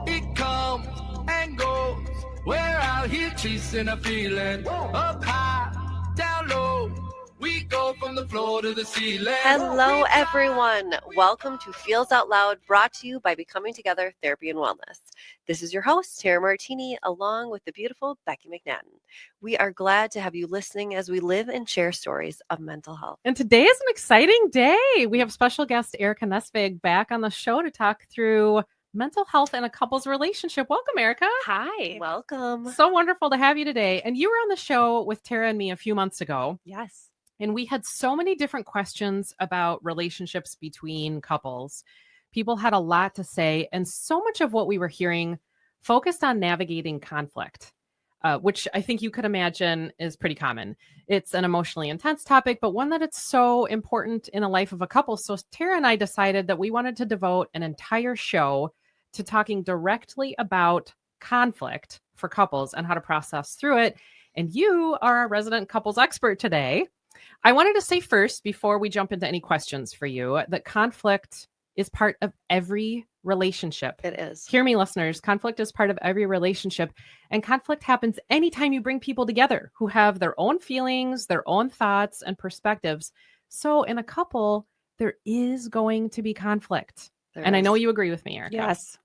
It comes and goes. We're out here chasing a feeling. Up high, down low. We go from the floor to the ceiling. Hello, everyone. Welcome to Feels Out Loud, brought to you by Becoming Together Therapy and Wellness. This is your host, Tara Martini, along with the beautiful Becky McNattin. We are glad to have you listening as we live and share stories of mental health. And today is an exciting day. We have special guest Erica Nesvig back on the show to talk through mental health and a couple's relationship. Welcome, Erica. Hi. Welcome. So wonderful to have you today. And you were on the show with Tara and me a few months ago. Yes. And we had so many different questions about relationships between couples. People had a lot to say. And so much of what we were hearing focused on navigating conflict, which I think you could imagine is pretty common. It's an emotionally intense topic, but one that it's so important in the life of a couple. So Tara and I decided that we wanted to devote an entire show to talking directly about conflict for couples and how to process through it. And you are our resident couples expert today. I wanted to say first, before we jump into any questions for you, that conflict is part of every relationship. It is. Hear me, listeners. Conflict is part of every relationship. And conflict happens anytime you bring people together who have their own feelings, their own thoughts and perspectives. So in a couple, there is going to be conflict. I know you agree with me, Erica. Yes.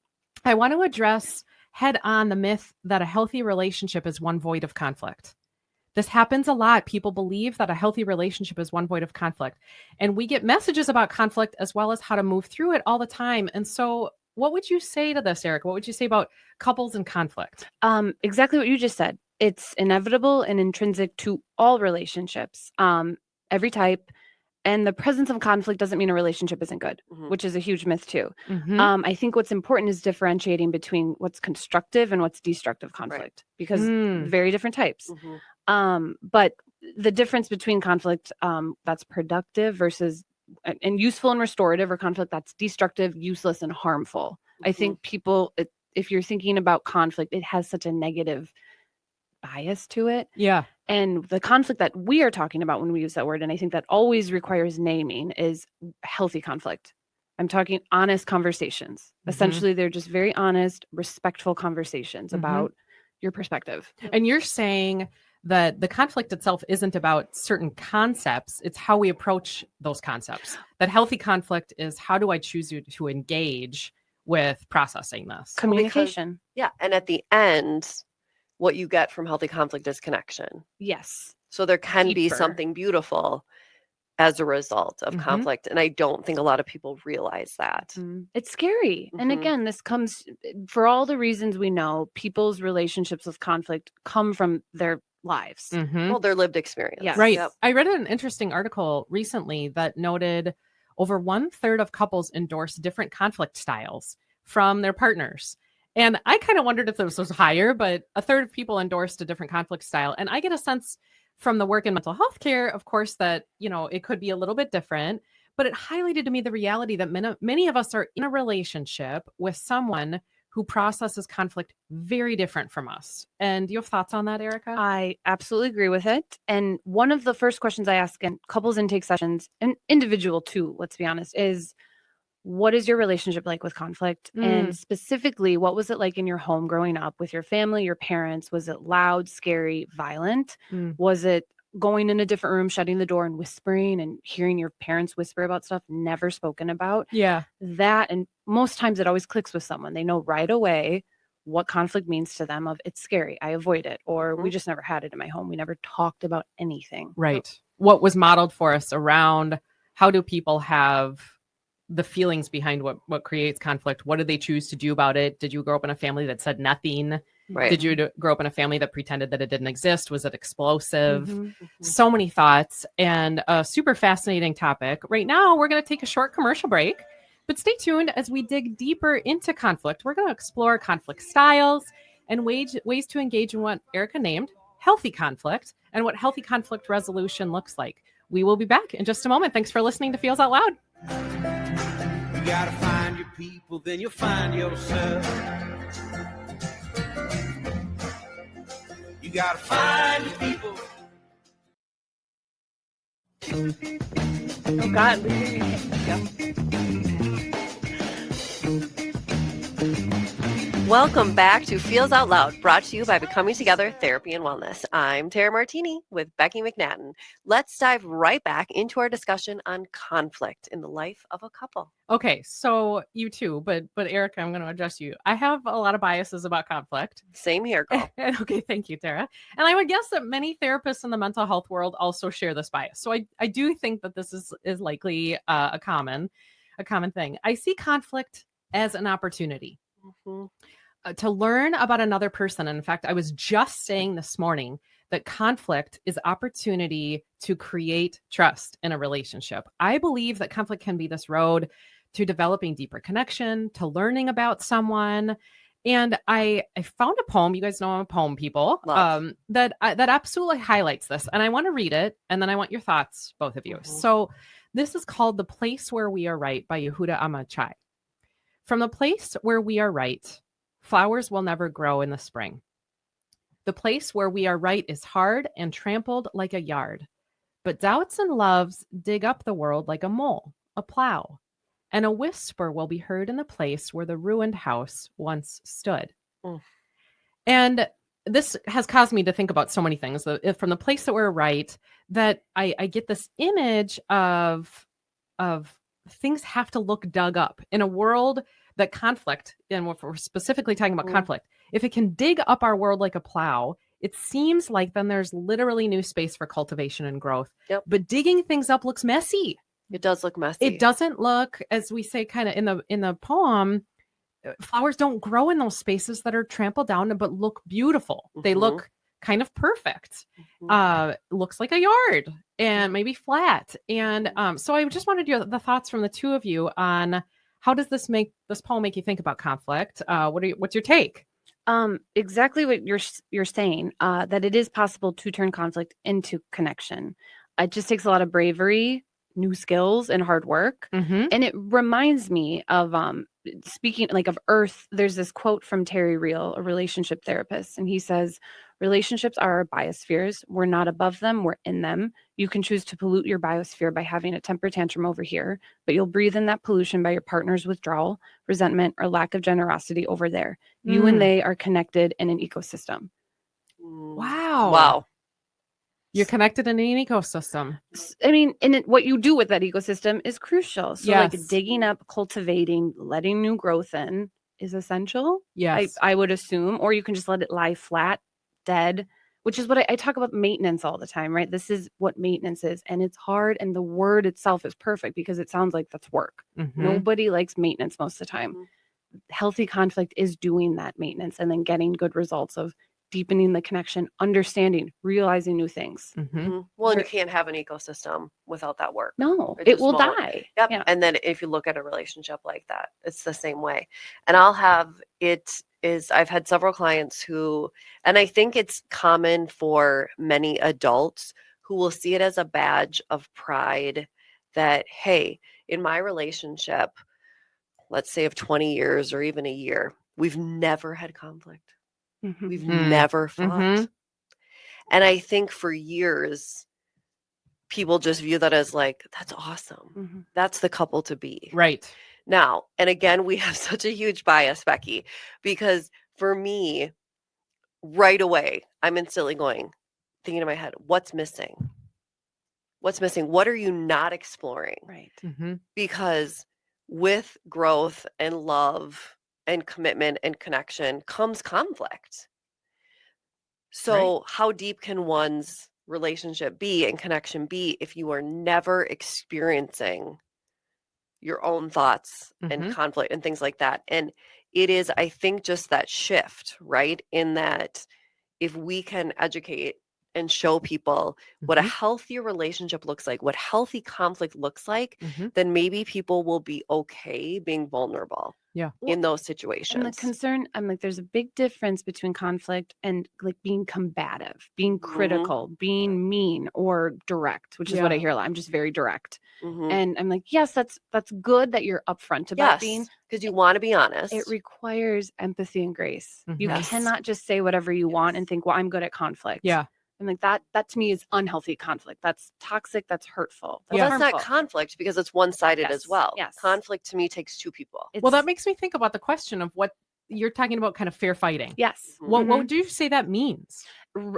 I want to address head on the myth that a healthy relationship is one void of conflict. This happens a lot. People believe that a healthy relationship is one void of conflict. And we get messages about conflict as well as how to move through it all the time. And so what would you say to this, Erica? What would you say about couples and conflict? Exactly what you just said. It's inevitable and intrinsic to all relationships, every type. And the presence of conflict doesn't mean a relationship isn't good, which is a huge myth too. I think what's important is differentiating between what's constructive and what's destructive conflict, because very different types. But the difference between conflict that's productive versus and useful and restorative, or conflict that's destructive, useless, and harmful. I think people, if you're thinking about conflict, it has such a negative bias to it. Yeah. And the conflict that we are talking about when we use that word, and I think that always requires naming, is healthy conflict. I'm talking honest conversations. Essentially, they're just very honest, respectful conversations about your perspective. And you're saying that the conflict itself isn't about certain concepts. It's how we approach those concepts. That healthy conflict is, how do I choose to engage with processing this? Communication. Yeah. And at the end, what you get from healthy conflict is connection. Yes. So there can be something beautiful as a result of conflict. And I don't think a lot of people realize that. It's scary. And again, this comes for all the reasons we know. People's relationships with conflict come from their lives. Well, their lived experience. Yes. Right. Yep. I read an interesting article recently that noted over 1/3 of couples endorse different conflict styles from their partners. And I kind of wondered if this was higher, but 1/3 of people endorsed a different conflict style. And I get a sense from the work in mental health care, of course, that, it could be a little bit different, but it highlighted to me the reality that many of us are in a relationship with someone who processes conflict very different from us. And do you have thoughts on that, Erica? I absolutely agree with it. And one of the first questions I ask in couples intake sessions, and individual too, let's be honest, is, what is your relationship like with conflict? And specifically, what was it like in your home growing up with your family, your parents? Was it loud, scary, violent? Was it going in a different room, shutting the door and whispering and hearing your parents whisper about stuff never spoken about? Yeah. That, and most times it always clicks with someone. They know right away what conflict means to them, of it's scary, I avoid it, or we just never had it in my home. We never talked about anything. Right. What was modeled for us around how do people have the feelings behind what creates conflict? What did they choose to do about it? Did you grow up in a family that said nothing? Right. Did you grow up in a family that pretended that it didn't exist? Was it explosive? So many thoughts, and a super fascinating topic. Right now, we're going to take a short commercial break, but stay tuned as we dig deeper into conflict. We're going to explore conflict styles and ways to engage in what Erica named healthy conflict, and what healthy conflict resolution looks like. We will be back in just a moment. Thanks for listening to Feels Out Loud. You gotta find your people, then you'll find yourself. You gotta find your people, Oh God, leaving me. Yep. Welcome back to Feels Out Loud, brought to you by Becoming Together Therapy and Wellness. I'm Tara Martini with Becky McNattin. Let's dive right back into our discussion on conflict in the life of a couple. Okay, so you too, but Erica, I'm going to address you. I have a lot of biases about conflict. Same here, girl. Okay, thank you, Tara. And I would guess that many therapists in the mental health world also share this bias. So I do think that this is likely a common thing. I see conflict as an opportunity. Mm-hmm. To learn about another person. And in fact, I was just saying this morning that conflict is opportunity to create trust in a relationship. I believe that conflict can be this road to developing deeper connection, to learning about someone. And I found a poem. You guys know I'm a poem people. That absolutely highlights this. And I want to read it. And then I want your thoughts, both of you. Mm-hmm. So this is called The Place Where We Are Right by Yehuda Amachai. From the place where we are right, flowers will never grow in the spring. The place where we are right is hard and trampled like a yard. But doubts and loves dig up the world like a mole, a plow. And a whisper will be heard in the place where the ruined house once stood. Mm. And this has caused me to think about so many things. From the place that we're right, that I get this image of things have to look dug up in a world that conflict, and if we're specifically talking about conflict, if it can dig up our world like a plow, it seems like then there's literally new space for cultivation and growth. Yep. But digging things up looks messy. It does look messy. It doesn't look, as we say kind of in the poem, flowers don't grow in those spaces that are trampled down but look beautiful. Mm-hmm. They look kind of perfect. Mm-hmm. Looks like a yard and maybe flat. And so I just wanted the thoughts from the two of you on how does this poem make you think about conflict? What's your take? Exactly what you're saying, that it is possible to turn conflict into connection. It just takes a lot of bravery, new skills, and hard work. Mm-hmm. And it reminds me of speaking like of Earth. There's this quote from Terry Real, a relationship therapist, and he says, relationships are our biospheres. We're not above them, we're in them. You can choose to pollute your biosphere by having a temper tantrum over here, but you'll breathe in that pollution by your partner's withdrawal, resentment, or lack of generosity over there. You and they are connected in an ecosystem. Wow. You're connected in an ecosystem. I mean, and what you do with that ecosystem is crucial. So Yes. like digging up, cultivating, letting new growth in is essential. Yes. I would assume, or you can just let it lie flat, dead, which is what I talk about maintenance all the time, right? This is what maintenance is. And it's hard. And the word itself is perfect because it sounds like that's work. Mm-hmm. Nobody likes maintenance most of the time. Mm-hmm. Healthy conflict is doing that maintenance and then getting good results of deepening the connection, understanding, realizing new things. Mm-hmm. Mm-hmm. Well, and you can't have an ecosystem without that work. No, It it just will won't. die. Yep. Yeah. And then if you look at a relationship like that, it's the same way. And I've had several clients who, and I think it's common for many adults who will see it as a badge of pride that, hey, in my relationship, let's say of 20 years or even a year, we've never had conflict. Mm-hmm. We've never fought. Mm-hmm. And I think for years, people just view that as like, that's awesome. Mm-hmm. That's the couple to be. Right. Now, and again, we have such a huge bias, Becky, because for me, right away, I'm instantly thinking in my head, what's missing? What's missing? What are you not exploring? Right. Mm-hmm. Because with growth and love and commitment and connection comes conflict. So how deep can one's relationship be and connection be if you are never experiencing your own thoughts and conflict and things like that? And it is, I think, just that shift, right? In that if we can educate and show people what a healthier relationship looks like, what healthy conflict looks like, then maybe people will be okay being vulnerable. Yeah. In those situations. And the concern, I'm like, there's a big difference between conflict and like being combative, being critical, being mean or direct, which is what I hear a lot. I'm just very direct. And I'm like, yes, that's good that you're upfront about being, because you want to be honest. it requires empathy and grace. You cannot just say whatever you want and think, well, I'm good at conflict. Yeah. I'm like, that to me is unhealthy conflict. That's toxic. That's hurtful. Well, that's not harmful. conflict because it's one-sided as Yes, well. yes. Conflict to me takes two people. Well, that makes me think about the question of what you're talking about, kind of fair fighting. Yes. What would you say that means?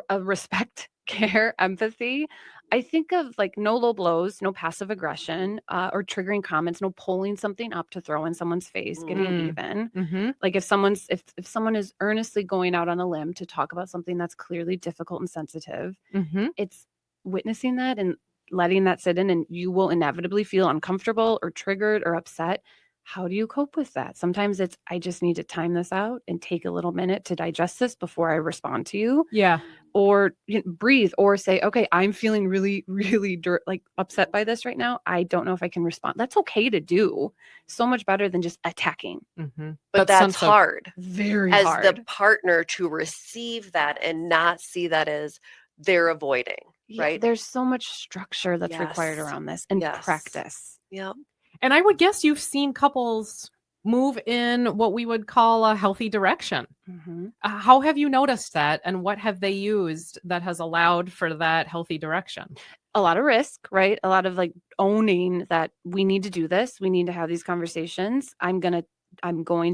Respect, care, empathy. I think of like no low blows, no passive aggression, or triggering comments, no pulling something up to throw in someone's face, getting even. Mm-hmm. Like if someone is earnestly going out on a limb to talk about something that's clearly difficult and sensitive, Mm-hmm. it's witnessing that and letting that sit in, and you will inevitably feel uncomfortable or triggered or upset. How do you cope with that? Sometimes it's, I just need to time this out and take a little minute to digest this before I respond to you. Yeah. Or breathe, or say, okay, I'm feeling really, really like upset by this right now. I don't know if I can respond. That's okay to do. So much better than just attacking. Mm-hmm. But that's hard. Very as hard. the partner to receive that and not see that as they're avoiding, right? There's so much structure that's required Yes. around this and Yes. practice. Yep. And I would guess you've seen couples move in what we would call a healthy direction. Mm-hmm. How have you noticed that, and what have they used that has allowed for that healthy direction? A lot of risk, right? A lot of like owning that we need to do this. We need to have these conversations. I'm going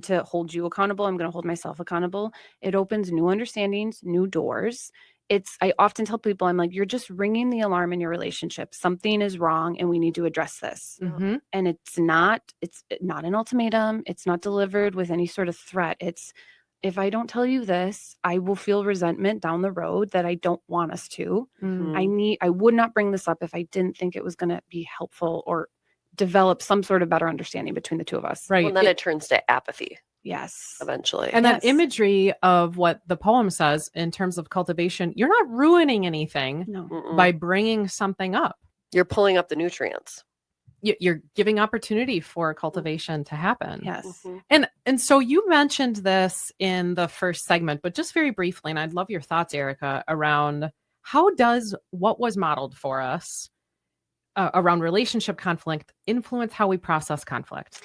to hold you accountable. I'm going to hold myself accountable. It opens new understandings, new doors. I often tell people, I'm like, you're just ringing the alarm in your relationship. Something is wrong and we need to address this. Mm-hmm. And it's not an ultimatum. It's not delivered with any sort of threat. It's, if I don't tell you this, I will feel resentment down the road that I don't want us to. Mm-hmm. I would not bring this up if I didn't think it was going to be helpful or develop some sort of better understanding between the two of us. Right. Well, then it turns to apathy Yes. eventually. And that Yes. imagery of what the poem says in terms of cultivation, you're not ruining anything No. Mm-mm. by bringing something up. You're pulling up the nutrients. You're giving opportunity for cultivation to happen. Yes. Mhm. And so you mentioned this in the first segment, but just very briefly, and I'd love your thoughts, Erica, around how does what was modeled for us around relationship conflict influence how we process conflict?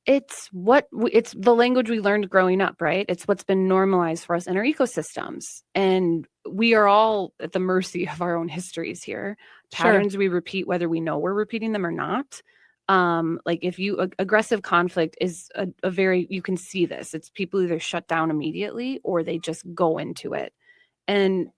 It's it's the language we learned growing up, right? It's what's been normalized for us in our ecosystems. And we are all at the mercy of our own histories here. Patterns we repeat, whether we know we're repeating them or not. Like if aggressive conflict is a very, you can see this. It's people either shut down immediately or they just go into it. And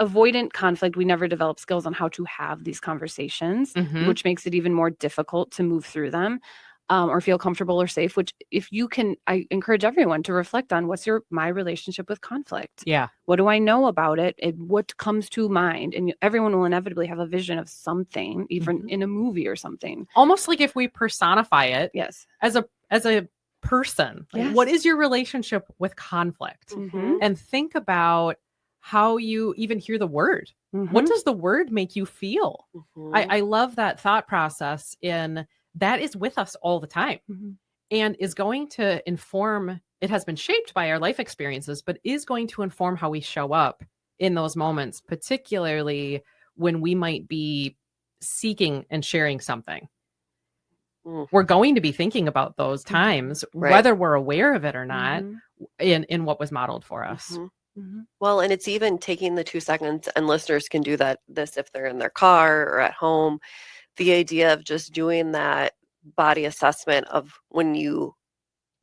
avoidant conflict, we never develop skills on how to have these conversations, Mhm. which makes it even more difficult to move through them. Or feel comfortable or safe, which if you can, I encourage everyone to reflect on what's my relationship with conflict. Yeah. What do I know about it? And what comes to mind? And everyone will inevitably have a vision of something, even in a movie or something. Almost like if we personify it Yes. as a person, like, Yes. what is your relationship with conflict? Mhm. And think about how you even hear the word. Mhm. What does the word make you feel? Mhm. I love that thought process that is with us all the time Mhm. and is going to inform, it has been shaped by our life experiences, but is going to inform how we show up in those moments, particularly when we might be seeking and sharing something. Mm. We're going to be thinking about those times, Right. whether we're aware of it or not, Mhm. in what was modeled for us. Mhm. Mhm. Well, and it's even taking the 2 seconds, and listeners can do this if they're in their car or at home. The idea of just doing that body assessment of when you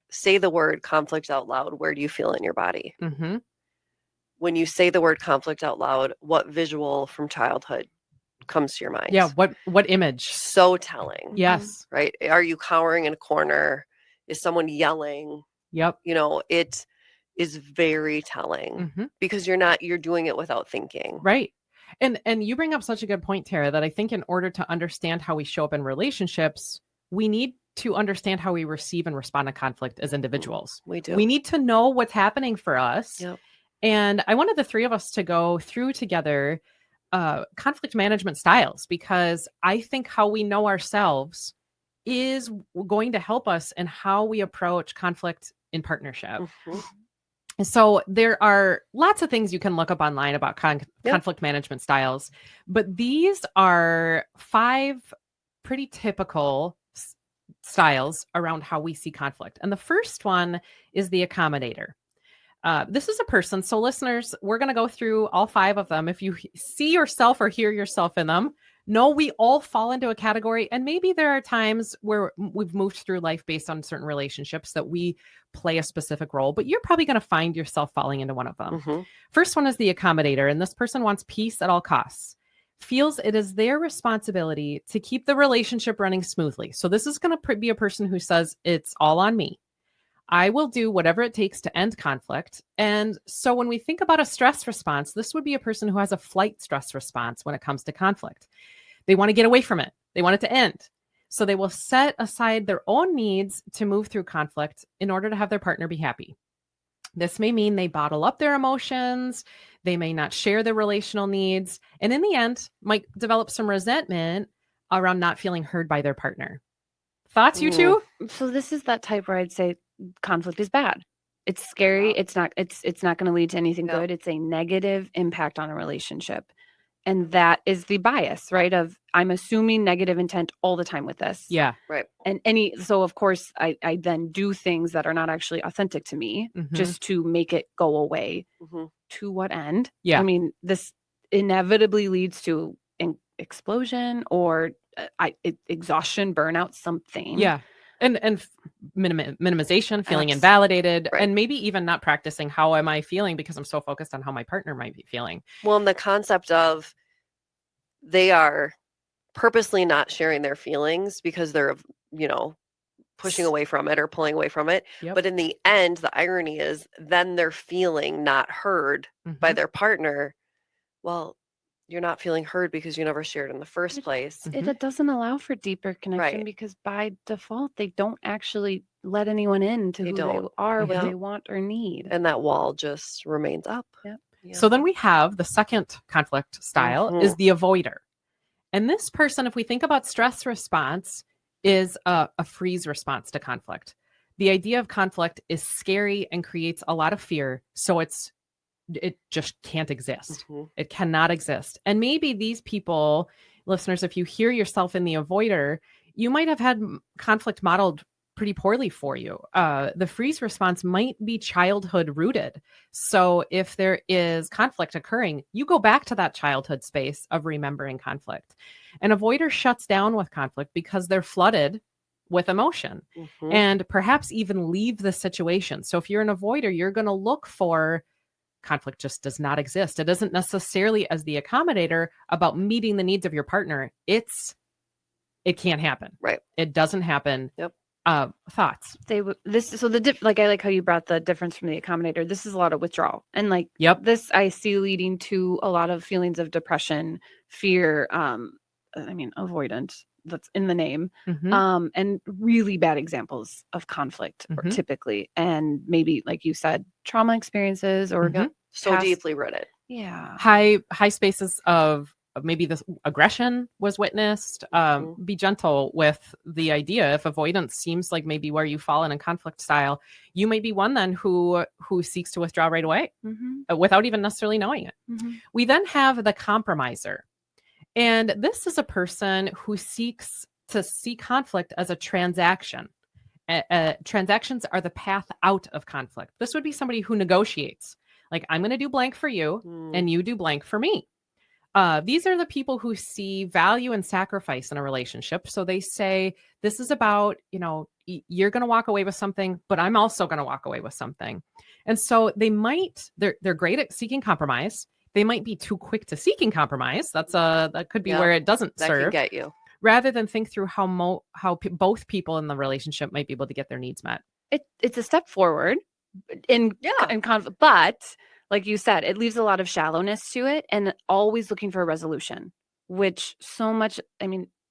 say the word conflict out loud, where do you feel in your body? Mm-hmm. When you say the word conflict out loud, what visual from childhood comes to your mind? Yeah. What image? So telling, Yes. right? Are you cowering in a corner? Is someone yelling? Yep. It is very telling Mm-hmm. because you're doing it without thinking. Right. And you bring up such a good point, Tara, that I think in order to understand how we show up in relationships, we need to understand how we receive and respond to conflict as individuals. We do. We need to know what's happening for us. Yep. And I wanted the three of us to go through together conflict management styles, because I think how we know ourselves is going to help us in how we approach conflict in partnership. Mhm. So there are lots of things you can look up online about conflict management styles, but these are 5 pretty typical styles around how we see conflict. And the first one is the accommodator. This is a person. So listeners, we're going to go through all 5 of them. If you see yourself or hear yourself in them, know we all fall into a category. And maybe there are times where we've moved through life based on certain relationships that we play a specific role, but you're probably going to find yourself falling into one of them. First one is the accommodator. And this person wants peace at all costs, feels it is their responsibility to keep the relationship running smoothly. So this is going to be a person who says, it's all on me. I will do whatever it takes to end conflict. And so when we think about a stress response, this would be a person who has a flight stress response when it comes to conflict. They want to get away from it. They want it to end. So they will set aside their own needs to move through conflict in order to have their partner be happy. This may mean they bottle up their emotions. They may not share their relational needs. And in the end, might develop some resentment around not feeling heard by their partner. Thoughts, you two? So this is that type where I'd say conflict is bad. It's scary. It's not going to lead to anything good. It's a negative impact on a relationship. And that is the bias, right? Of I'm assuming negative intent all the time with this. Yeah. Right. And so of course I then do things that are not actually authentic to me just to make it go away. To what end? Yeah. I mean, this inevitably leads to an explosion or exhaustion, burnout, something. Yeah. And minimization, feeling invalidated, and maybe even not practicing how am I feeling because I'm so focused on how my partner might be feeling. Well, and the concept of they are purposely not sharing their feelings because they're, pushing away from it or pulling away from it. Yep. But in the end, the irony is then they're feeling not heard by their partner. Well, you're not feeling heard because you never shared in the first place. It doesn't allow for deeper connection because by default, they don't actually let anyone in to who they are, what they want or need. And that wall just remains up. Yep. Yeah. So then we have the second conflict style is the avoider. And this person, if we think about stress response, is a freeze response to conflict. The idea of conflict is scary and creates a lot of fear. So it just can't exist. It cannot exist. And maybe these people, listeners, if you hear yourself in the avoider, you might have had conflict modeled pretty poorly for you. The freeze response might be childhood rooted. So if there is conflict occurring, you go back to that childhood space of remembering conflict. An avoider shuts down with conflict because they're flooded with emotion and perhaps even leave the situation. So if you're an avoider, you're going to look for conflict just does not exist. It isn't necessarily as the accommodator about meeting the needs of your partner. It can't happen. Right. It doesn't happen. Yep. Thoughts? I like how you brought the difference from the accommodator. This is a lot of withdrawal. And this I see leading to a lot of feelings of depression, fear, avoidance. That's in the name, and really bad examples of conflict typically. And maybe, like you said, trauma experiences or so deeply rooted. Yeah. High spaces of maybe this aggression was witnessed. Be gentle with the idea. If avoidance seems like maybe where you fall in a conflict style, you may be one then who seeks to withdraw right away without even necessarily knowing it. We then have the compromiser. And this is a person who seeks to see conflict as a transaction. Transactions are the path out of conflict. This would be somebody who negotiates. Like, I'm going to do blank for you and you do blank for me. These are the people who see value and sacrifice in a relationship. So they say, this is about, you're going to walk away with something, but I'm also going to walk away with something. And so they're great at seeking compromise. They might be too quick to seeking compromise. That could be where it doesn't serve. That can get you. Rather than think through how both people in the relationship might be able to get their needs met. It's a step forward in conflict, but like you said, it leaves a lot of shallowness to it and always looking for a resolution, which so much,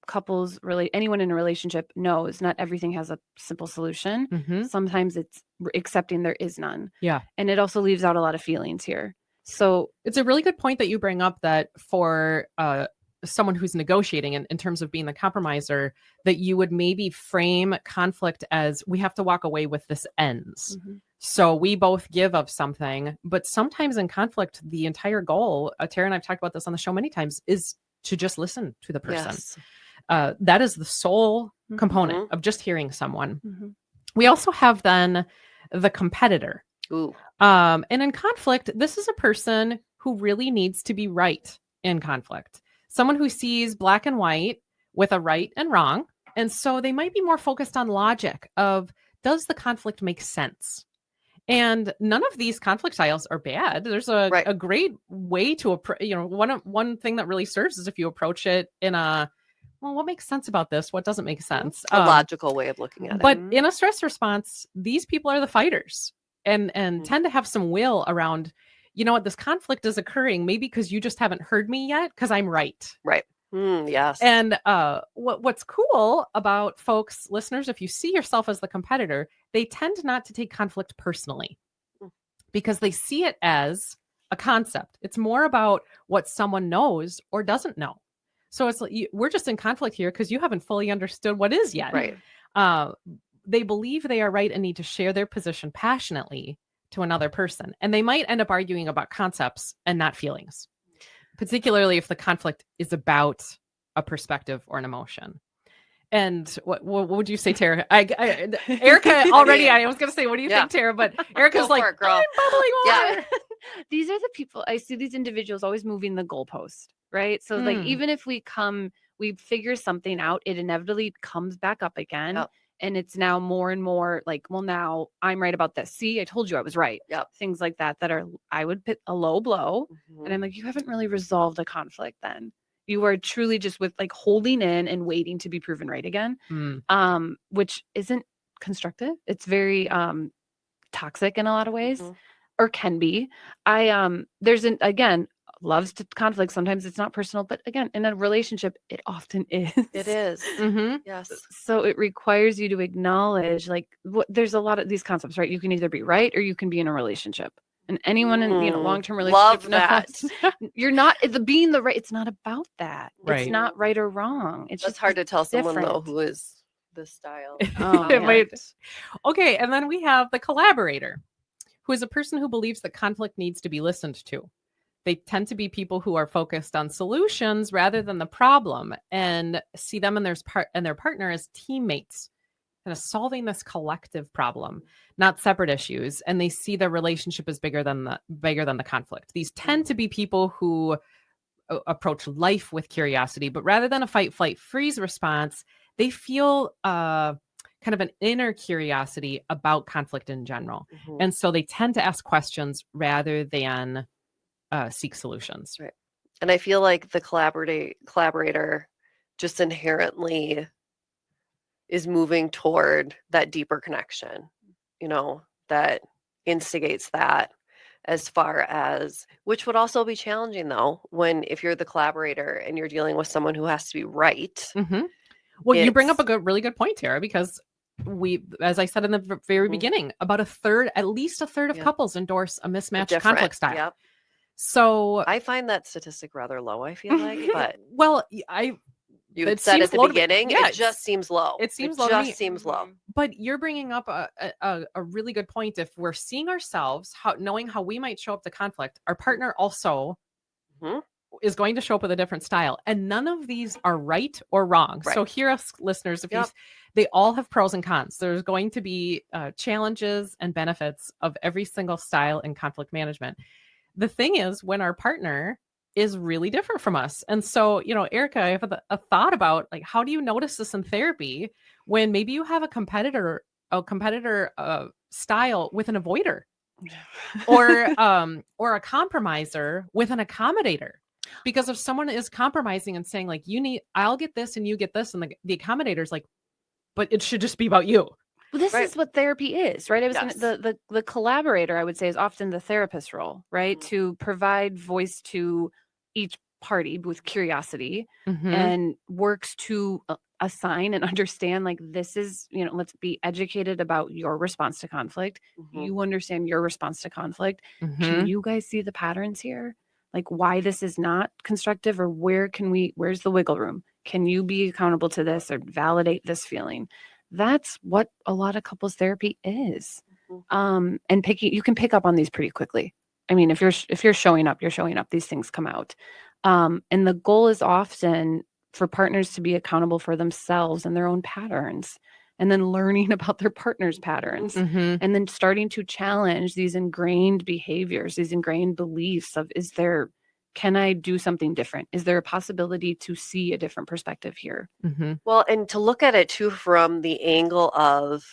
couples, really anyone in a relationship knows not everything has a simple solution. Sometimes it's accepting there is none. Yeah. And it also leaves out a lot of feelings here. So it's a really good point that you bring up that for someone who's negotiating in terms of being the compromiser, that you would maybe frame conflict as we have to walk away with this ends. So we both give of something, but sometimes in conflict, the entire goal, Tara and I've talked about this on the show many times, is to just listen to the person. Yes. That is the sole component of just hearing someone. We also have then the competitor. Ooh. And in conflict, this is a person who really needs to be right in conflict. Someone who sees black and white with a right and wrong. And so they might be more focused on logic of, does the conflict make sense? And none of these conflict styles are bad. There's a great way to approach, one thing that really serves is if you approach it in a, well, what makes sense about this? What doesn't make sense? A logical way of looking at it. But in a stress response, these people are the fighters and tend to have some will around, you know what, this conflict is occurring maybe because you just haven't heard me yet because I'm right. Right. Yes. And what's cool about folks, listeners, if you see yourself as the competitor, they tend not to take conflict personally because they see it as a concept. It's more about what someone knows or doesn't know. So it's like, we're just in conflict here because you haven't fully understood what is yet. Right. They believe they are right and need to share their position passionately to another person. And they might end up arguing about concepts and not feelings, particularly if the conflict is about a perspective or an emotion. And what would you say, Tara? Erica already, I was going to say, what do you think, Tara? But Erica's like, it, girl. I'm bubbling water. Yeah. These are the people, I see these individuals always moving the goalpost, right? So like, even if we figure something out, it inevitably comes back up again. Yep. And it's now more and more like, well, now I'm right about this. See, I told you I was right. Yep. Things like that are, I would put a low blow. And I'm like, you haven't really resolved a conflict then. You are truly just with like holding in and waiting to be proven right again, which isn't constructive. It's very toxic in a lot of ways, or can be. There's loves to conflict. Sometimes it's not personal, but again, in a relationship, it often is. It is. Yes. So it requires you to acknowledge like there's a lot of these concepts, right? You can either be right or you can be in a relationship. And anyone in long-term relationship, love that. You're not being the right. It's not about that. Right. It's not right or wrong. It's That's just hard to tell someone different. though who is this style. Okay, and then we have the collaborator, who is a person who believes that conflict needs to be listened to. They tend to be people who are focused on solutions rather than the problem, and see them and their partner as teammates, kind of solving this collective problem, not separate issues. And they see their relationship as bigger than the conflict. These tend to be people who approach life with curiosity, but rather than a fight, flight, freeze response, they feel kind of an inner curiosity about conflict in general. And so they tend to ask questions rather than seek solutions. Right. And I feel like the collaborator just inherently is moving toward that deeper connection, that instigates that, as far as, which would also be challenging though, if you're the collaborator and you're dealing with someone who has to be right. Well, you bring up a really good point, Tara, because as I said in the very beginning, about at least a third of couples endorse a mismatched conflict style. Yep. So I find that statistic rather low, I feel like, but well, you had said at the beginning, it just seems low. It seems low. Just seems low. But you're bringing up a really good point. If we're seeing ourselves, knowing how we might show up to conflict, our partner also is going to show up with a different style. And none of these are right or wrong. Right. So hear us, listeners, they all have pros and cons. There's going to be challenges and benefits of every single style in conflict management. The thing is, when our partner is really different from us. And so, Erica, I have a thought about like, how do you notice this in therapy when maybe you have a competitor style with an avoider or a compromiser with an accommodator? Because if someone is compromising and saying like, I'll get this and you get this. And the accommodator's like, but it should just be about you. Well, this is what therapy is, right? The collaborator, I would say, is often the therapist role, right? To provide voice to each party with curiosity and works to assign and understand, like, this is, let's be educated about your response to conflict. You understand your response to conflict. Can you guys see the patterns here? Like why this is not constructive, or where's the wiggle room? Can you be accountable to this or validate this feeling? That's what a lot of couples therapy is. And you can pick up on these pretty quickly. I mean, if you're showing up, these things come out. And the goal is often for partners to be accountable for themselves and their own patterns. and then learning about their partner's patterns, Mhm. and then starting to challenge these ingrained behaviors, these ingrained beliefs of, can I do something different? Is there a possibility to see a different perspective here? Mhm. Well, and to look at it too from the angle of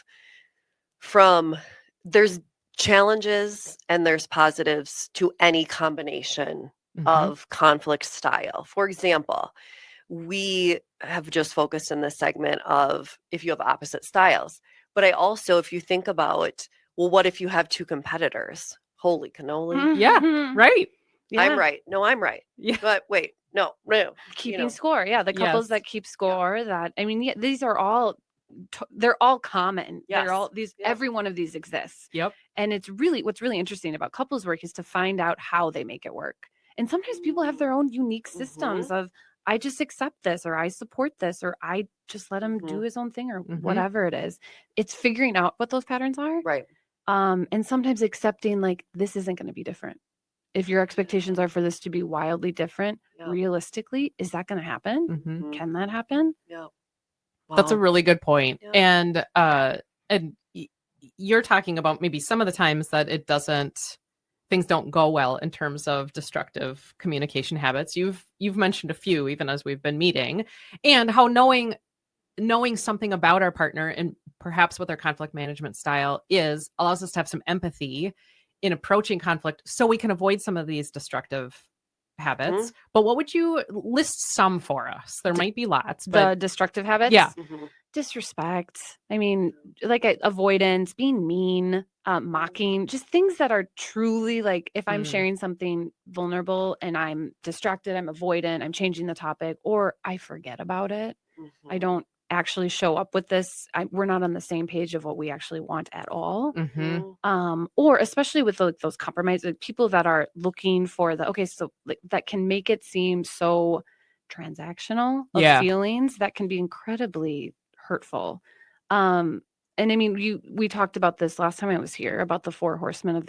there's challenges and there's positives to any combination Mhm. of conflict style. For example, we have just focused in this segment of if you have opposite styles. But I also, if you think about, well, what if you have two competitors? Holy cannoli. Yeah, right. Yeah. I'm right. No, I'm right. Yeah. But wait, no. Keeping score. Yeah. The couples Yes. that keep score, that, I mean, yeah, these are all, they're all common. Yes. They're all these, Yep. every one of these exists. Yep. And it's really, what's really interesting about couples work is to find out how they make it work. And sometimes people have their own unique systems of, I just accept this, or I support this, or I just let him do his own thing, or whatever it is. It's figuring out what those patterns are. Right. And sometimes accepting, like, this isn't going to be different. If your expectations are for this to be wildly different, realistically, is that going to happen? Mhm. Can that happen? Yeah. That's a really good point. Yeah. And you're talking about maybe some of the times that things don't go well in terms of destructive communication habits. You've mentioned a few even as we've been meeting, and how knowing something about our partner and perhaps what their conflict management style is allows us to have some empathy in approaching conflict so we can avoid some of these destructive habits. But what would you list some for us? There might be lots, but the destructive habits. Yeah. Disrespect. I mean, like avoidance, being mean, mocking, just things that are truly, like, if I'm sharing something vulnerable and I'm distracted, I'm avoidant, I'm changing the topic, or I forget about it. I don't actually show up with this. We're not on the same page of what we actually want at all. Or especially with those compromises, like people that are looking for that can make it seem so transactional of feelings that can be incredibly hurtful. And I mean, we talked about this last time I was here about the 4 horsemen of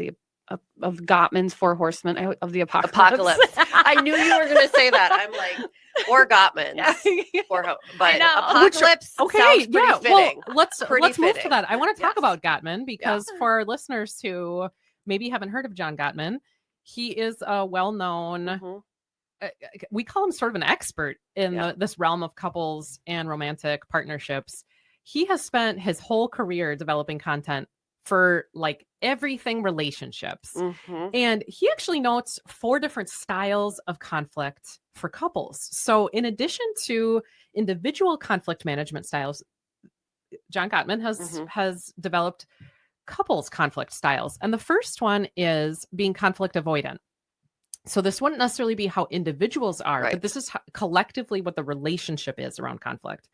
Gottman's 4 horsemen of the apocalypse. I knew you were going to say that. I'm like, or Gottman's, but apocalypse sounds pretty fitting. Well, let's move to that. I want to talk Yes. about Gottman because for our listeners who maybe haven't heard of John Gottman, he is a well-known. We call him sort of an expert in this realm of couples and romantic partnerships. He has spent his whole career developing content for like everything relationships. And he actually notes 4 different styles of conflict for couples. So in addition to individual conflict management styles, John Gottman has developed couples conflict styles. And the first one is being conflict avoidant. So this wouldn't necessarily be how individuals are, but this is collectively what the relationship is around conflict.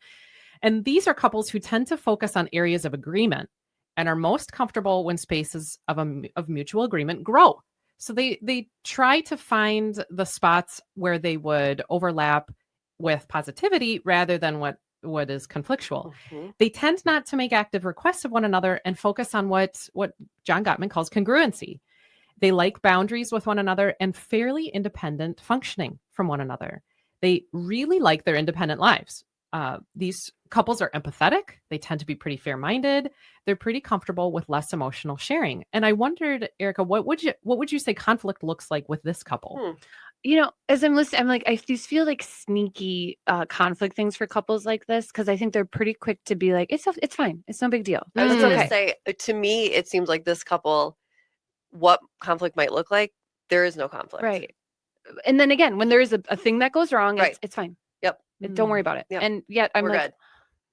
And these are couples who tend to focus on areas of agreement and are most comfortable when spaces of mutual agreement grow. So they try to find the spots where they would overlap with positivity rather than what is conflictual. They tend not to make active requests of one another and focus on what John Gottman calls congruency. They like boundaries with one another and fairly independent functioning from one another. They really like their independent lives. These couples are empathetic. They tend to be pretty fair-minded. They're pretty comfortable with less emotional sharing. And I wondered, Erica, what would you say conflict looks like with this couple? You know, as I'm listening, I'm like, these feel like sneaky conflict things for couples like this, because I think they're pretty quick to be like, it's fine. It's no big deal. I was going to say, to me, it seems like this couple, what conflict might look like, there is no conflict. Right. And then again, when there is a thing that goes wrong, it's fine. Yep. Don't worry about it. Yep. And yet I'm We're like, good.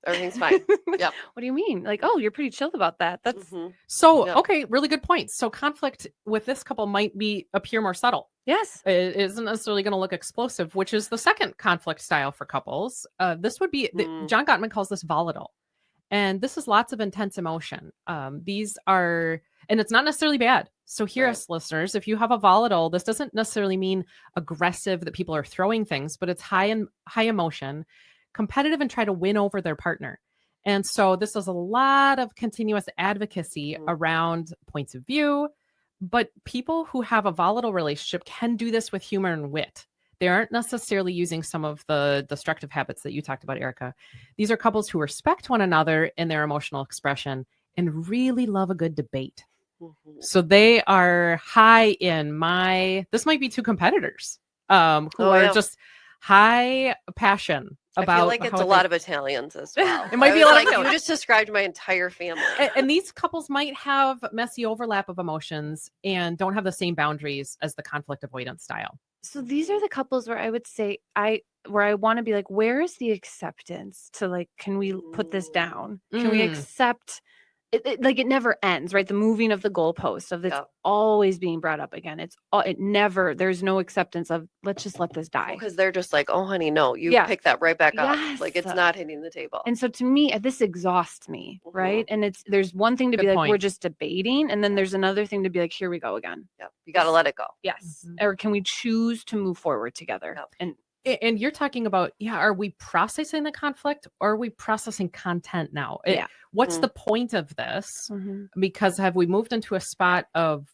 Everything's fine. Yep. What do you mean? Like, oh, you're pretty chill about that. That's so okay. Really good point. So conflict with this couple might appear more subtle. Yes. It isn't necessarily going to look explosive, which is the second conflict style for couples. This would be John Gottman calls this volatile, and this is lots of intense emotion. These are, and it's not necessarily bad. So hear us, listeners. If you have a volatile, this doesn't necessarily mean aggressive, that people are throwing things, but it's high emotion, competitive, and try to win over their partner. And so this is a lot of continuous advocacy around points of view. But people who have a volatile relationship can do this with humor and wit. They aren't necessarily using some of the destructive habits that you talked about, Erica. These are couples who respect one another in their emotional expression and really love a good debate. Mhm. So they are high in this might be two competitors who are just high passion about. I feel like it's a lot of Italians as well. It might be a lot of you just described my entire family. And these couples might have messy overlap of emotions and don't have the same boundaries as the conflict avoidance style. So these are the couples where I would say where I want to be like, where is the acceptance to like, can we put this down? Can we accept it? Like it never ends, right? The moving of the goalpost of it's always being brought up again. There's no acceptance of let's just let this die. Because they're just like, oh honey, no, you pick that right back up. Like it's not hitting the table. And so to me, this exhausts me, right? And there's one thing to be like, we're just debating. And then there's another thing to be like, here we go again. Yeah. You got to let it go. Yes. Or can we choose to move forward together? And you're talking about, are we processing the conflict or are we processing content now? What's the point of this? Because have we moved into a spot of,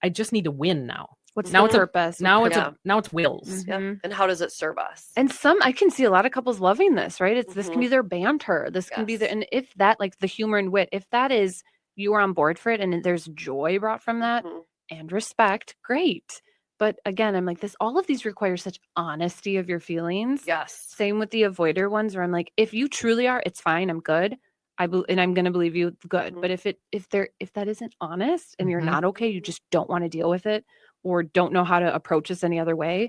I just need to win now? What's the purpose? Now it's wills. And how does it serve us? And I can see a lot of couples loving this, right? This can be their banter. This can be and if that, like the humor and wit, if that is, you are on board for it and there's joy brought from that and respect, great. But again, I'm like all of these require such honesty of your feelings. Yes. Same with the avoider ones where I'm like, if you truly are, it's fine. I'm good. And I'm going to believe you good. But if that isn't honest and you're not okay, you just don't want to deal with it or don't know how to approach this any other way,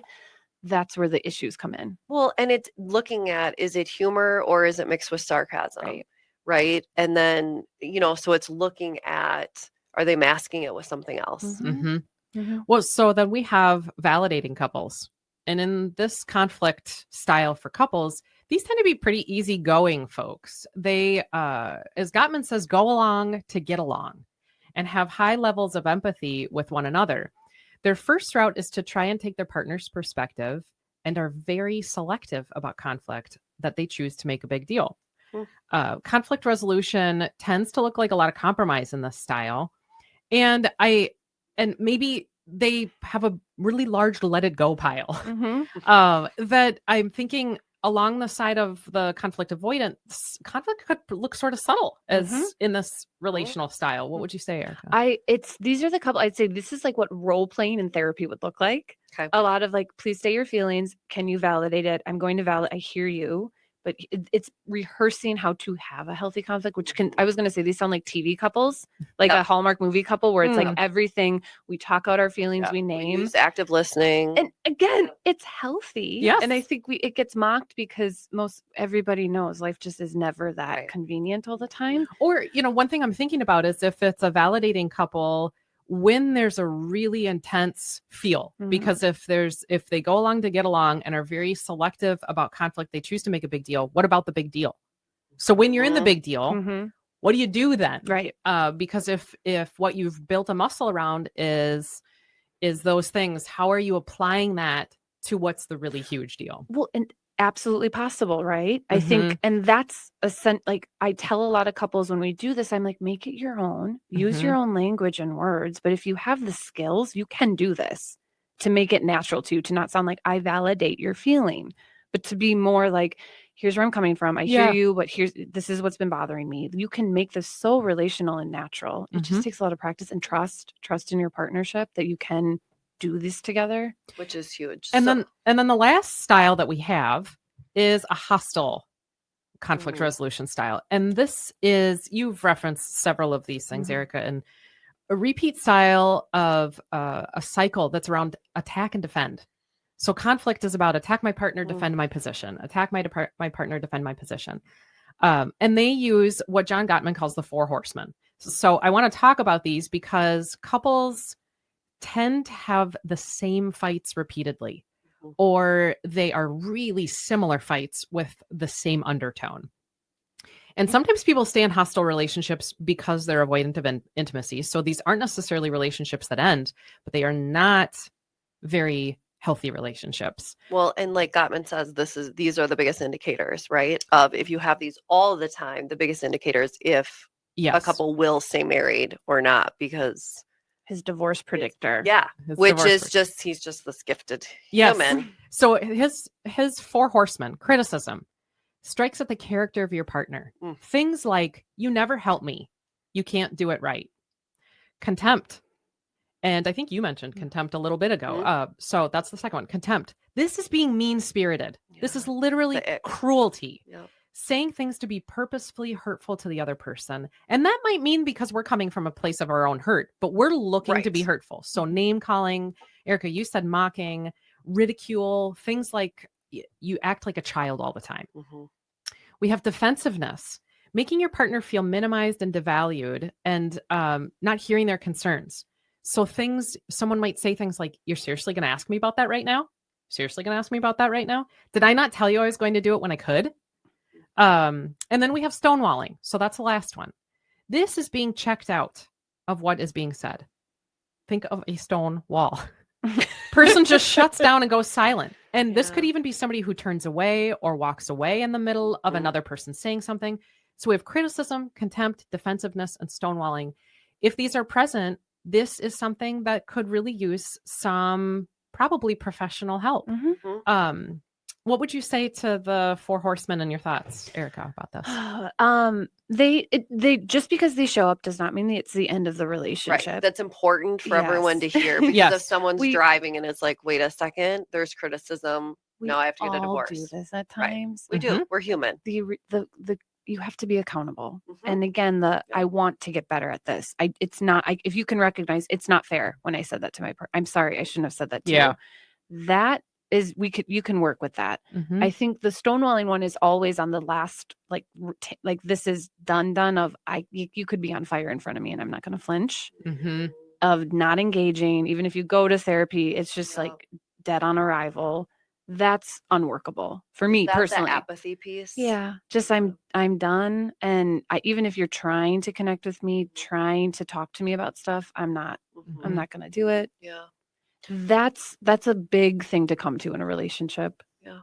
that's where the issues come in. Well, and it's looking at, is it humor or is it mixed with sarcasm? Right. And then, so it's looking at, are they masking it with something else? Well, so then we have validating couples. And in this conflict style for couples, these tend to be pretty easygoing folks. They, as Gottman says, go along to get along and have high levels of empathy with one another. Their first route is to try and take their partner's perspective and are very selective about conflict that they choose to make a big deal. Conflict resolution tends to look like a lot of compromise in this style. And maybe they have a really large let it go pile that I'm thinking along the side of the conflict avoidance. Conflict could look sort of subtle as in this relational style. What would you say, Erica? These are the couple, I'd say this is like what role playing in therapy would look like. Okay. A lot of like, please state your feelings. Can you validate it? I'm going to validate. I hear you. But it's rehearsing how to have a healthy conflict, which I was going to say, these sound like TV couples, like a Hallmark movie couple where it's like everything, we talk out our feelings, we name. We use active listening. And again, it's healthy. Yes. And I think it gets mocked because everybody knows life just is never that convenient all the time. Or, one thing I'm thinking about is if it's a validating couple, when there's a really intense feel, because if they go along to get along and are very selective about conflict, they choose to make a big deal. What about the big deal? So when you're in the big deal, what do you do then? Right. Because if what you've built a muscle around is those things, how are you applying that to what's the really huge deal? Well, and absolutely possible, right? I think, and that's like I tell a lot of couples when we do this, I'm like, make it your own, use your own language and words. But if you have the skills, you can do this to make it natural to not sound like I validate your feeling, but to be more like, here's where I'm coming from. I hear you, but this is what's been bothering me. You can make this so relational and natural. It just takes a lot of practice and trust in your partnership that you can do this together, which is huge. And then the last style that we have is a hostile conflict resolution style. And this is, you've referenced several of these things, Erica, and a repeat style of a cycle that's around attack and defend. So conflict is about attack my partner, defend my position, attack my partner, defend my position. And they use what John Gottman calls the 4 horsemen. So I want to talk about these because couples tend to have the same fights repeatedly, or they are really similar fights with the same undertone. And sometimes people stay in hostile relationships because they're avoidant of intimacy. So these aren't necessarily relationships that end, but they are not very healthy relationships. Well, and like Gottman says, these are the biggest indicators, right? Of if you have these all the time, the biggest indicators if a couple will stay married or not, because his divorce predictor. Yeah. His Which divorce is predictor. just, he's just this gifted Yes. human. So his 4 horsemen, criticism, strikes at the character of your partner. Mm. Things like, you never help me. You can't do it right. Contempt. And I think you mentioned contempt a little bit ago. Mm-hmm. So that's the second one. Contempt. This is being mean-spirited. This is literally The ick. cruelty. Yep. Saying things to be purposefully hurtful to the other person. And that might mean because we're coming from a place of our own hurt, but we're looking to be Right. hurtful. So name calling, Erica, you said mocking, ridicule, things like you act like a child all the time. Mm-hmm. We have defensiveness, making your partner feel minimized and devalued and not hearing their concerns. So someone might say things like, you're seriously going to ask me about that right now? Seriously going to ask me about that right now? Did I not tell you I was going to do it when I could? And then we have stonewalling. So that's the last one. This is being checked out of what is being said. Think of a stone wall. Person just shuts down and goes silent. And this could even be somebody who turns away or walks away in the middle of another person saying something. So we have criticism, contempt, defensiveness, and stonewalling. If these are present, this is something that could really use some probably professional help. Mm-hmm. What would you say to the 4 horsemen and your thoughts, Erica, about this? They just because they show up does not mean that it's the end of the relationship. Right. That's important for everyone to Yes. hear because Yes. if someone's driving and it's like, wait a second, there's criticism. Now I have to get a divorce. We all do this at Right. times. We do. We're human. The you have to be accountable. Mm-hmm. And again, I want to get better at this. It's not. If you can recognize, it's not fair when I said that to my partner. I'm sorry, I shouldn't have said that to you. That is, you can work with that. Mm-hmm. I think the stonewalling one is always on the last, like this is done of you could be on fire in front of me and I'm not going to flinch. Mm-hmm. Of not engaging, even if you go to therapy, it's just like dead on arrival. That's unworkable for me personally. The apathy piece. Yeah, just I'm done, and even if you're trying to connect with me, trying to talk to me about stuff, I'm not going to do it. Yeah. That's a big thing to come to in a relationship. Yeah.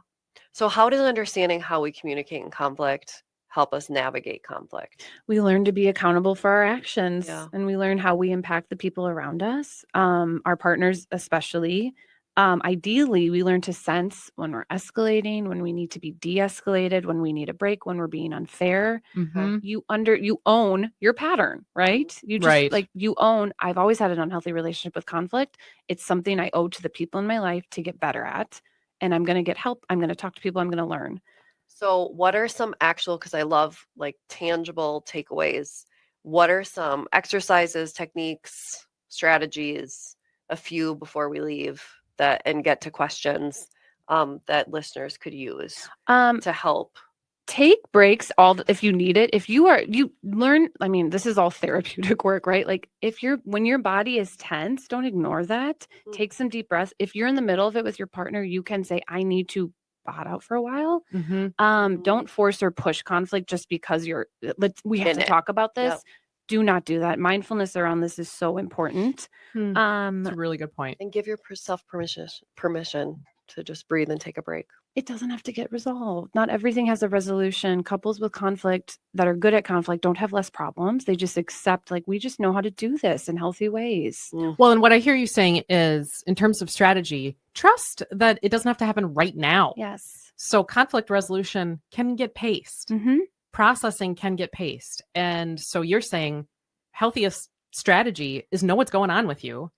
So how does understanding how we communicate in conflict help us navigate conflict? We learn to be accountable for our actions, and we learn how we impact the people around us, our partners especially. Ideally, we learn to sense when we're escalating, when we need to be de-escalated, when we need a break, when we're being unfair. Mm-hmm. You own your pattern, right? You just you own, I've always had an unhealthy relationship with conflict. It's something I owe to the people in my life to get better at. And I'm going to get help. I'm going to talk to people. I'm going to learn. So what are some actual, because I love like tangible takeaways. What are some exercises, techniques, strategies, a few before we leave and get to questions that listeners could use to help? Take breaks if you need it. If you learn, I mean, this is all therapeutic work, right? Like when your body is tense, don't ignore that. Mm-hmm. Take some deep breaths. If you're in the middle of it with your partner, you can say, I need to hot out for a while. Mm-hmm. Don't force or push conflict just because we have to talk about this. Yep. Do not do that. Mindfulness around this is so important. It's a really good point. And give yourself permission to just breathe and take a break. It doesn't have to get resolved. Not everything has a resolution. Couples with conflict that are good at conflict don't have less problems. They just accept, like, we just know how to do this in healthy ways. Well, and what I hear you saying is, in terms of strategy, trust that it doesn't have to happen right now. Yes. So conflict resolution can get paced. Mm-hmm. Processing can get paced. And so you're saying healthiest strategy is know what's going on with you.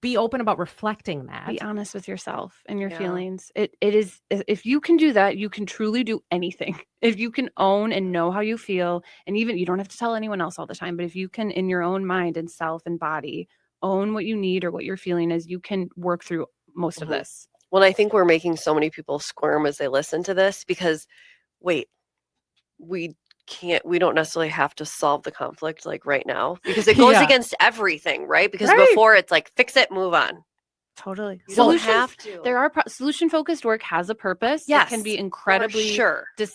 Be open about reflecting that. Be honest with yourself and your feelings. It is, if you can do that, you can truly do anything. If you can own and know how you feel, and even you don't have to tell anyone else all the time, but if you can, in your own mind and self and body, own what you need or what you're feeling is, you can work through most of this. Well, I think we're making so many people squirm as they listen to this because, wait, we don't necessarily have to solve the conflict like right now because it goes against everything, right? Because before it's like, fix it, move on. Totally. You don't have to. There are solution-focused work has a purpose. Yes. It can be incredibly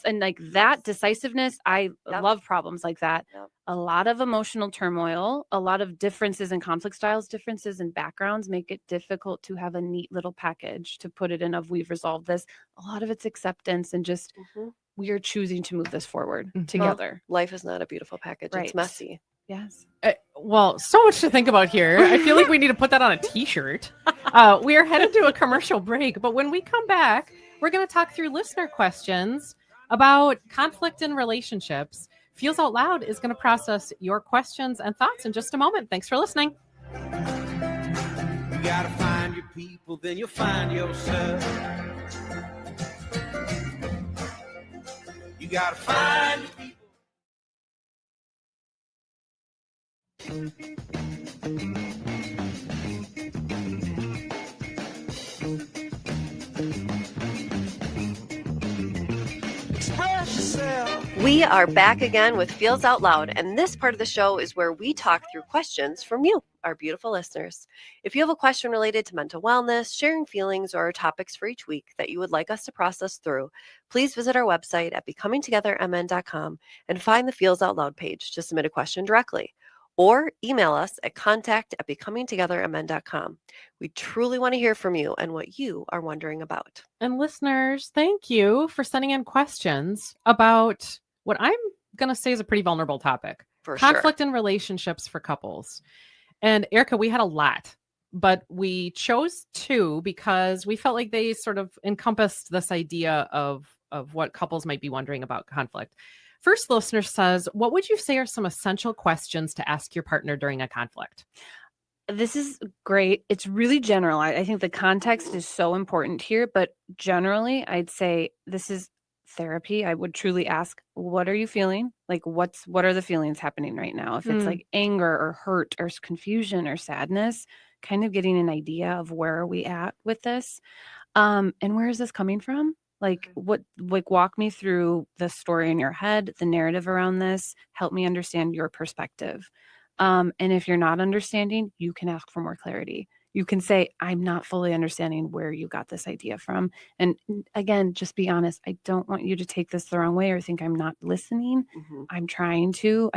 and like that decisiveness. I love problems like that. Yep. A lot of emotional turmoil, a lot of differences in conflict styles, differences in backgrounds make it difficult to have a neat little package to put it in of we've resolved this. A lot of it's acceptance and just we are choosing to move this forward together. Life is not a beautiful package. Right. It's messy. Yes. Well, so much to think about here. I feel like we need to put that on a t-shirt. We are headed to a commercial break, but when we come back, we're going to talk through listener questions about conflict in relationships. Feels Out Loud is going to process your questions and thoughts in just a moment. Thanks for listening. You gotta find your people, then you'll find yourself. You gotta find your people. Express yourself. We are back again with Feels Out Loud, and this part of the show is where we talk through questions from you, our beautiful listeners. If you have a question related to mental wellness, sharing feelings, or topics for each week that you would like us to process through, please visit our website at becomingtogethermn.com and find the Feels Out Loud page to submit a question directly. Or email us at contact@becomingtogethermn.com. We truly want to hear from you and what you are wondering about. And listeners, thank you for sending in questions about what I'm going to say is a pretty vulnerable topic. For sure. Conflict in relationships for couples. And Erica, we had a lot, but we chose two because we felt like they sort of encompassed this idea of what couples might be wondering about conflict. First listener says, what would you say are some essential questions to ask your partner during a conflict? This is great. It's really general. I think the context is so important here, but generally I'd say this is therapy. I would truly ask, what are you feeling? Like what are the feelings happening right now? If it's like anger or hurt or confusion or sadness, kind of getting an idea of where are we at with this? And where is this coming from? Walk me through the story in your head, the narrative around this, help me understand your perspective. And if you're not understanding, you can ask for more clarity. You can say, I'm not fully understanding where you got this idea from. And again, just be honest. I don't want you to take this the wrong way or think I'm not listening. Mm-hmm. I'm trying to.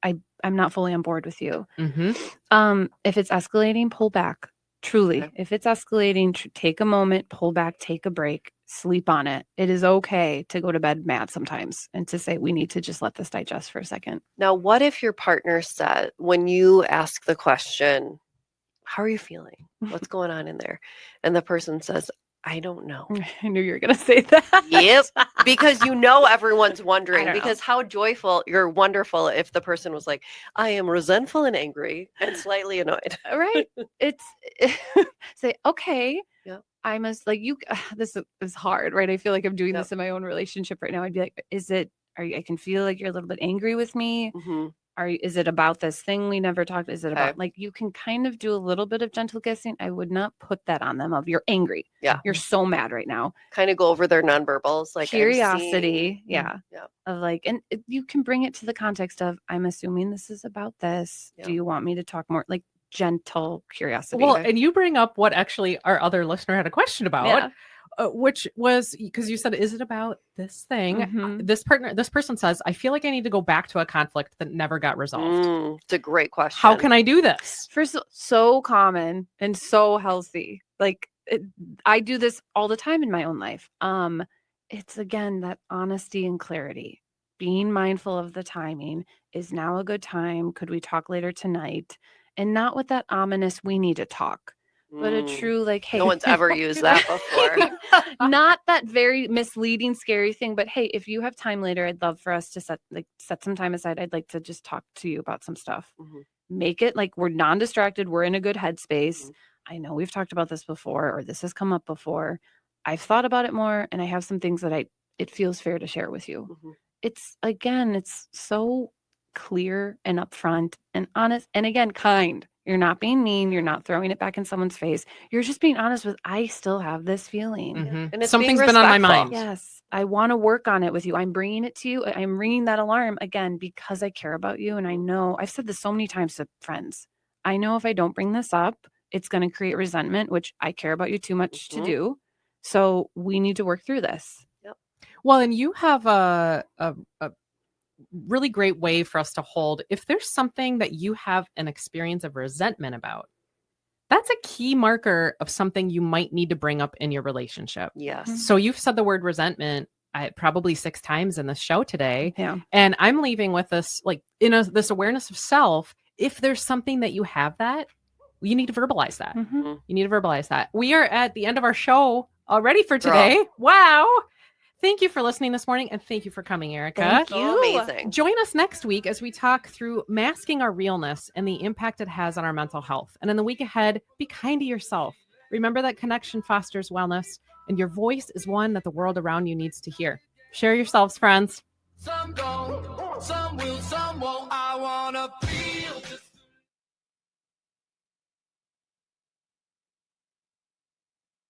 I'm not fully on board with you. Mm-hmm. If it's escalating, pull back. Truly, Okay. if it's escalating, take a moment, pull back, take a break, sleep on it. It is okay to go to bed mad sometimes and to say, we need to just let this digest for a second. Now, what if your partner said, when you ask the question, how are you feeling? What's going on in there? And the person says, I don't know. I knew you were going to say that. Yep. Because everyone's wondering, don't know. because how joyful, you're wonderful if the person was like, I am resentful and angry and slightly annoyed. Right. It's say, okay. Yep. I must this is hard, right? I feel like I'm doing Yep. this in my own relationship right now. I'd be like, I can feel like you're a little bit angry with me. Mm-hmm. Is it about this thing we never talked? Is it Okay. about you can kind of do a little bit of gentle guessing. I would not put that on them of you're angry. Yeah. You're so mad right now. Kind of go over their nonverbals, like Curiosity. Yeah. Of you can bring it to the context of, I'm assuming this is about this. Yeah. Do you want me to talk more? Like gentle curiosity. Well, and you bring up what actually our other listener had a question about, which was because you said, is it about this thing? Mhm. This person says, I feel like I need to go back to a conflict that never got resolved. It's a great question. How can I do this? First, so common and so healthy. I do this all the time in my own life. It's again, that honesty and clarity, being mindful of the timing. Is now a good time? Could we talk later tonight? And not with that ominous, we need to talk, but a true hey. No one's ever used that before. Not that very misleading, scary thing, but hey, if you have time later, I'd love for us to set some time aside. I'd like to just talk to you about some stuff. Mhm. Make it like we're non-distracted. We're in a good headspace. Mhm. I know we've talked about this before, or this has come up before. I've thought about it more, and I have some things that it feels fair to share with you. Mhm. It's so clear and upfront and honest, and again, kind. You're not being mean. You're not throwing it back in someone's face. You're just being honest with, I still have this feeling. Mhm. And it's Something's being been on my respectful. mind. Yes, I want to work on it with you. I'm bringing it to you. I'm ringing that alarm again because I care about you. And I know I've said this so many times to friends. I know if I don't bring this up, it's going to create resentment, which I care about you too much to do. So we need to work through this. Yep. Well, and you have a really great way for us to hold. If there's something that you have an experience of resentment about, that's a key marker of something you might need to bring up in your relationship. Yes. So you've said the word resentment probably 6 times in the show today. Yeah. And I'm leaving with this, like, this awareness of self. If there's something that you have that, you need to verbalize that. Mm-hmm. You need to verbalize that. We are at the end of our show already for today. Wow. Thank you for listening this morning, and thank you for coming, Erica. Thank So you. amazing. Join us next week as we talk through masking our realness and the impact it has on our mental health. And in the week ahead, be kind to yourself. Remember that connection fosters wellness, and your voice is one that the world around you needs to hear. Share yourselves, friends. Some go, some will, some won't. I wanna feel.